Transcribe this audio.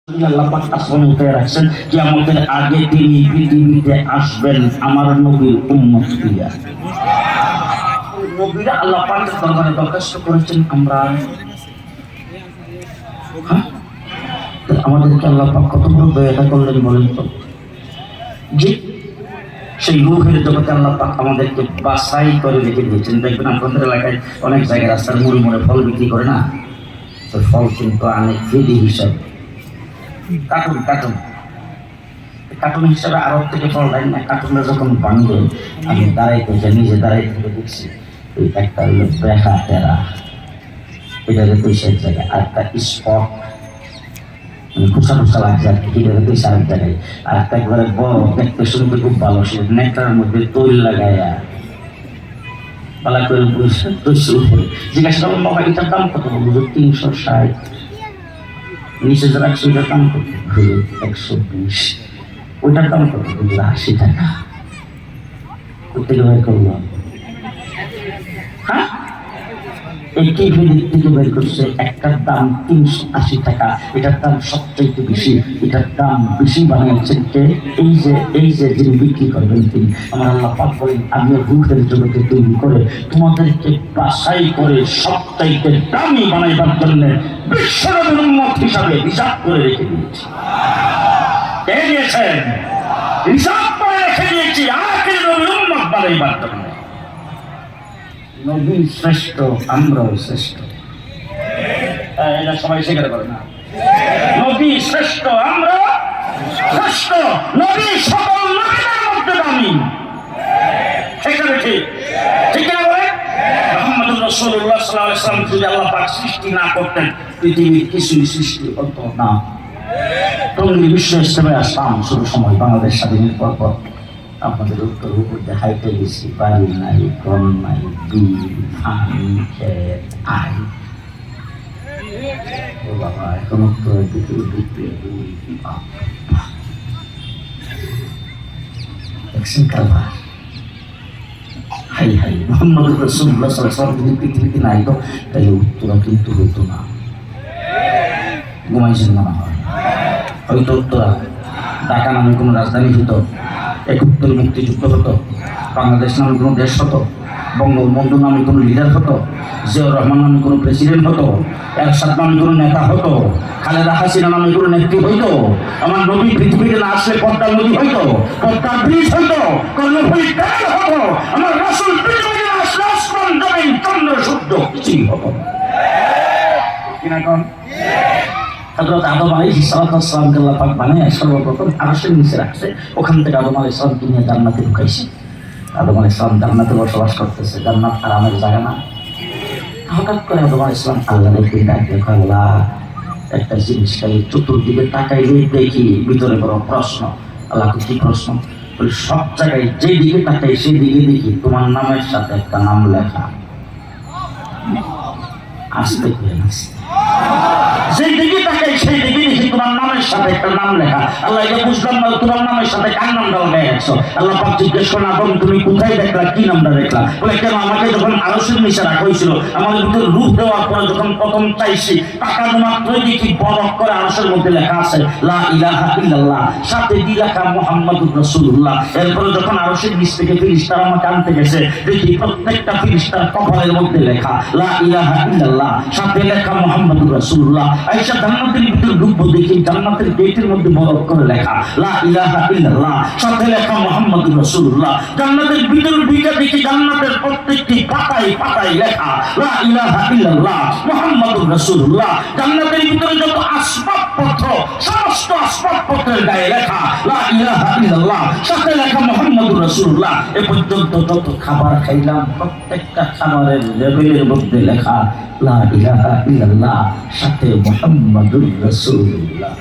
আল্লাহ পাক আসমানে উঠে রাখছেন কিয়ামতের আগে তিনি পৃথিবীতে আসবেন আমার নবীর উম্মত দিয়া। নবীরা আল্লাহ পাকের দরবারে দরখাস্ত করেছেন আমরা আমাদেরকে আল্লাহ পাক কত বড় দয়া করলেন বলেন তো। যে সেই রূহের জগতে আল্লাহ পাক আমাদেরকে বাছাই করে রেখে দিয়েছেন। দেখবেন আপনাদের এলাকায় অনেক জায়গায় রাস্তার মোড়ে মোড়ে ফল বিক্রি করে না, তো ফল কিন্তু আনে ফিডি হিসাবে, কার্টুন হিসাবে আরব থেকে ফল দেয় না। কার্টুনটা যখন বানবে আমি দাঁড়াইতে যাই, নিজে দাঁড়াইতে দেখছি ওই একটা হলো ব্রেখা টেরা, এটা পয়সার জায়গায়, আর একটা স্পট খোসা খোসা লাগছে আর কি, এটা পয়সা আরেক জায়গায়, আর একটা একবারে বড় দেখতে শুনতে খুব ভালো, সে নেকটার মধ্যে তৈল লাগাইয়া পালা করে বসে উপরে জিজ্ঞাসা করলাম বাবা এটার দাম কত? বলবো 360। নিচে যারা 100 টাকার দাম কত? 120। ওইটার দাম কত? 80 টাকা। কোথেকে বের করলাম? হ্যাঁ, এই টিভির থেকে বের করছে। একটার দাম 380 টাকা, এটার দাম সবচেয়ে বেশি। এটার দাম বেশি বানিয়েছেন কে? এই যে যিনি বিক্রি করবেন তিনি। আমার আল্লাহ পাক বলেন আমি রূহের জগতে তৈরি করে তোমাদেরকে বাছাই করে সবচাইতে দামি বানাইবার জন্য বিশ্বনবীর উম্মত হিসাবে হিসাব করে রেখে দিয়েছি। কে দিয়েছেন? হিসাব করে রেখে দিয়েছি আখির নবীর উম্মত বানাইবার জন্য। নবী শ্রেষ্ঠ, আমরাও শ্রেষ্ঠ। এটা সবাই স্বীকার করে না? নবী শ্রেষ্ঠ, আমরা শ্রেষ্ঠ। নবী সকল নবীদের মধ্যে দামি। সেখানে ঠিক ঠিক না বলে? মুহাম্মদুর রাসূলুল্লাহ সাল্লাল্লাহু আলাইহি ওয়াসাল্লাম যদি আল্লাহ পাক সৃষ্টি না করতেন পৃথিবীর কিছুই সৃষ্টি হতো না। টঙ্গী বিশ্ব ইজতেমায় আসলাম শুরু সময় বাংলাদেশ স্বাধীনের পর আপনাদের উত্তর উপর দেখাইতে গেছি, বাড়ি নাই, ঘর নাই, বিল, পানি, খেত, আই। ও বাবা, এখন উত্তরের দিকে দেখছেন কারবার। হাই হাই, মুহাম্মদুর রাসূলুল্লাহ সাল্লাল্লাহু আলাইহি ওয়াসাল্লাম যদি পৃথিবীতে নাই তো তাহলে উত্তরা কিন্তু হতো না। ঘুমাইছেন মনে হয়, হয়তো উত্তরা ঢাকা নামে কোনো রাজধানী হতো, 71 মুক্তিযুদ্ধ হতো, বাংলাদেশ নামে কোনো দেশ হতো, বঙ্গবন্ধু নামে কোনো লিডার হতো, জিয়াউর রহমান নামে কোনো প্রেসিডেন্ট হতো, এরশাদ নামে কোনো নেতা হতো, খালেদা হাসিনা নামে কোনো নেত্রী হইতো, আমার নবী পৃথিবীতে না আসলে পদ্মা নদী হইতো, পদ্মা ব্রিজ হইতো, কর্ণফুলী ট্যাঙ্ক হতো, আমার রাসূল পৃথিবীতে না আসলে আসমান জমিন চন্দ্র সূর্য কিছুই হতো কিনা কোন? হযরত আদম আলাইহিস সালামকে আল্লাহ পাক বানায় সর্বপ্রথম আরশের নিচে রাখছে, ওখান থেকে আদম আলাইহিস সালামকে নিয়ে জান্নাতে ঢুকাইছে। আদম আলাইহিস সালাম জান্নাতে বসবাস করতেছে, জান্নাত আরামের জায়গা না। হঠাৎ করে আদম আলাইহিস সালাম আল্লাহকে ডাক দেখো, আল্লাহ একটা জিনিস খালি চতুর্দিকে তাকাইলে দেখি ভিতরে বড় প্রশ্ন। আল্লাহ কি প্রশ্ন? বলে সব জায়গায় যেদিকে তাকাই সেদিকে দেখি তোমার নামের সাথে একটা নাম লেখা। আসতে করে আসতে সেই দিকে তাকাই সেই দিকে দেখি তোমার নামের সাথে একটা নাম লেখা। আল্লাহ এটা বুঝলাম না, তোমার নামের সাথে কার নামটা লেখছো? আল্লাহ পাক জিজ্ঞেস করেন আদম তুমি কোথায় দেখলা, কি নামটা দেখলা? বলে কেন আমাকে যখন আরশের নিচে রাখা হয়েছিল আমাদের ভিতরে রূপ দেওয়ার পরে যখন প্রথম চাইছি তাকানো মাত্রই দেখি বরফ করে আরশের মধ্যে লেখা আছে লা ইলাহা ইল্লাল্লাহ, সাথে দি লেখা মুহাম্মাদুর রাসূলুল্লাহ। এরপরে যখন আরশের নিচ থেকে ফেরেশতারা আমাকে আনতে গেছে দেখি প্রত্যেকটা ফেরেশতার কপালের মধ্যে লেখা লা ইলাহা ইল্লাল্লাহ, সাথে লেখা মুহাম্মাদুর রাসূলুল্লাহ। আয়েশা জান্নাতের ভিতরে ঢুকবো দেখি জান্নাতের গেটের মধ্যে বরফ করে লেখা লা ইলাহা ইল্লাল্লাহ, সাথে লেখা মুহাম্মাদুর রাসূলুল্লাহ। জান্নাতের ভিতরে ঢুকে দেখি জান্নাতের প্রত্যেকটি পাতায় পাতায় লেখা লা ইলাহা ইল্লাল্লাহ মুহাম্মাদুর রাসূলুল্লাহ। জান্নাতের ভিতরে যত আসবাবপত্র সমস্ত আসবাবপত্রের গায়ে লেখা লা ইলাহা ইল্লাল্লাহ, সাথে লেখা মুহাম্মাদুর রাসূলুল্লাহ। এ পর্যন্ত যত খাবার খাইলাম প্রত্যেকটা খাবারের লেবেলের মধ্যে লেখা লা ইলাহা ইল্লাল্লাহ, সাথে মুহাম্মাদুর রাসূলুল্লাহ।